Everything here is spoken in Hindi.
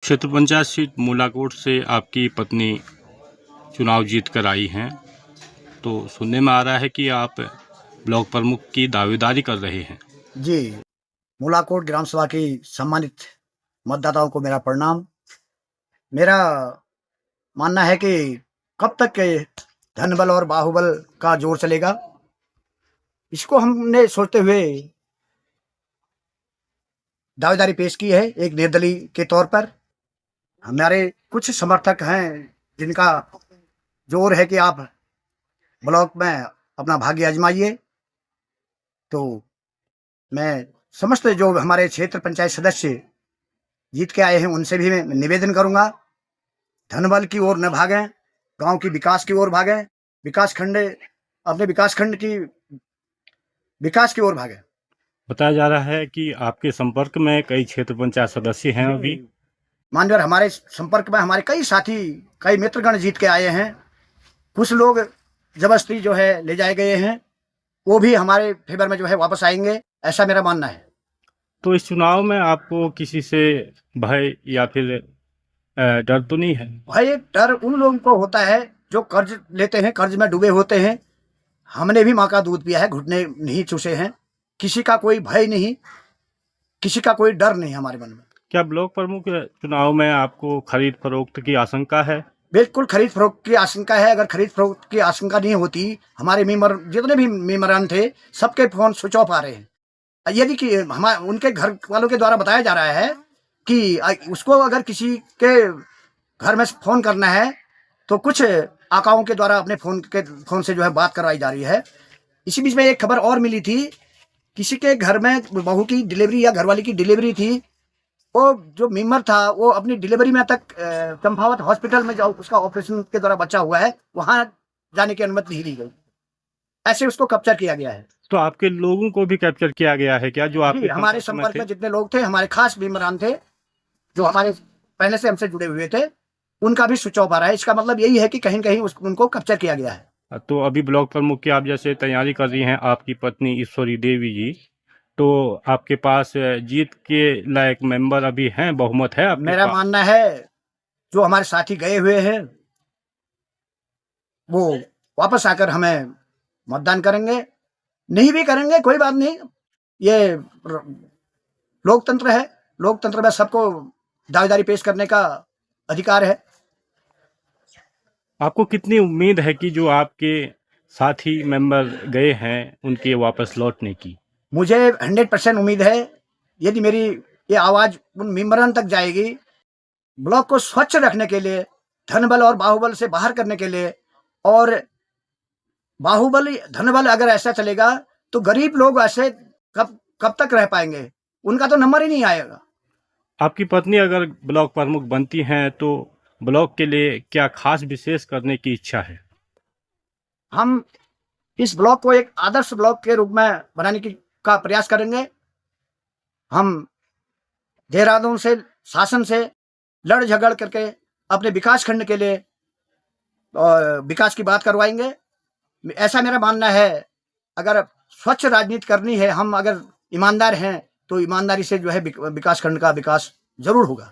क्षेत्र पंचायत सीट मूलाकोट से आपकी पत्नी चुनाव जीत कर आई हैं, तो सुनने में आ रहा है कि आप ब्लॉक प्रमुख की दावेदारी कर रहे हैं। जी, मूलाकोट ग्राम सभा की सम्मानित मतदाताओं को मेरा प्रणाम। मेरा मानना है कि कब तक के धनबल और बाहुबल का जोर चलेगा, इसको हमने सोचते हुए दावेदारी पेश की है एक निर्दलीय के तौर पर। हमारे कुछ समर्थक हैं जिनका जोर है कि आप ब्लॉक में अपना भाग्य आजमाइए, तो मैं समस्त जो हमारे क्षेत्र पंचायत सदस्य जीत के आए हैं उनसे भी मैं निवेदन करूंगा, धनबल की ओर न भागें, गांव की विकास की ओर भागें, अपने विकास खंड की विकास की ओर भागें। बताया जा रहा है कि आपके संपर्क में कई क्षेत्र पंचायत सदस्य हैं अभी। मान्यवर, हमारे संपर्क में हमारे कई साथी, कई मित्रगण जीत के आए हैं। कुछ लोग जबरदस्ती जो है ले जाए गए हैं, वो भी हमारे फेवर में जो है वापस आएंगे, ऐसा मेरा मानना है। तो इस चुनाव में आपको किसी से भय या फिर डर तो नहीं है? भाई, डर उन लोगों को होता है जो कर्ज लेते हैं, कर्ज में डूबे होते हैं। हमने भी माँ का दूध पिया है, घुटने नहीं चूसे हैं। किसी का कोई भय नहीं, किसी का कोई डर नहीं हमारे मन में। क्या ब्लॉक प्रमुख चुनाव में आपको खरीद फरोख्त की आशंका है? बिल्कुल खरीद फरोख्त की आशंका है। अगर खरीद फरोख्त की आशंका नहीं होती, हमारे मेंबर जितने भी मेंबरान थे सबके फोन स्विच ऑफ आ रहे हैं। यदि कि उनके घर वालों के द्वारा बताया जा रहा है कि उसको अगर किसी के घर में फोन करना है तो कुछ आकाओं के द्वारा अपने फोन से जो है बात करवाई जा रही है। इसी बीच में एक खबर और मिली थी, किसी के घर में बहू की डिलीवरी या घरवाली की डिलीवरी थी, वो जो मेंबर था वो अपनी डिलीवरी में तक चंपावत हॉस्पिटल में जाओ, उसका ऑपरेशन के द्वारा बचा हुआ है, वहां जाने की अनुमति नहीं दी गई। ऐसे उसको कैप्चर किया गया है। तो आपके लोगों को भी कैप्चर किया गया है क्या, जो आपके हमारे संपर्क में जितने लोग थे, हमारे खास मेंबरान थे जो हमारे पहले से हमसे जुड़े हुए थे, उनका भी स्विच ऑफ आ रहा है। इसका मतलब यही है कि कहीं कहीं उनको कैप्चर किया गया है। तो अभी ब्लॉक प्रमुख की आप जैसे तैयारी कर रही हैं आपकी पत्नी ईश्वरी देवी जी, तो आपके पास जीत के लायक मेंबर अभी हैं, बहुमत है आपके मेरा पास? मानना है जो हमारे साथी गए हुए हैं वो वापस आकर हमें मतदान करेंगे। नहीं भी करेंगे कोई बात नहीं, ये लोकतंत्र है। लोकतंत्र में सबको दावेदारी पेश करने का अधिकार है। आपको कितनी उम्मीद है कि जो आपके साथी मेंबर गए हैं उनके वापस लौटने की? मुझे 100% उम्मीद है। यदि मेरी ये आवाज उन मेंबरान तक जाएगी, ब्लॉक को स्वच्छ रखने के लिए, धनबल और बाहुबल से बाहर करने के लिए, और बाहुबल धनबल अगर ऐसा चलेगा तो गरीब लोग ऐसे कब तक रह पाएंगे, उनका तो नंबर ही नहीं आएगा। आपकी पत्नी अगर ब्लॉक प्रमुख बनती हैं तो ब्लॉक के लिए क्या खास विशेष करने की इच्छा है? हम इस ब्लॉक को एक आदर्श ब्लॉक के रूप में बनाने का प्रयास करेंगे। हम देहरादून से, शासन से लड़ झगड़ करके अपने विकास खंड के लिए विकास की बात करवाएंगे। ऐसा मेरा मानना है। अगर स्वच्छ राजनीति करनी है, हम अगर ईमानदार हैं तो ईमानदारी से जो है विकास खंड का विकास जरूर होगा।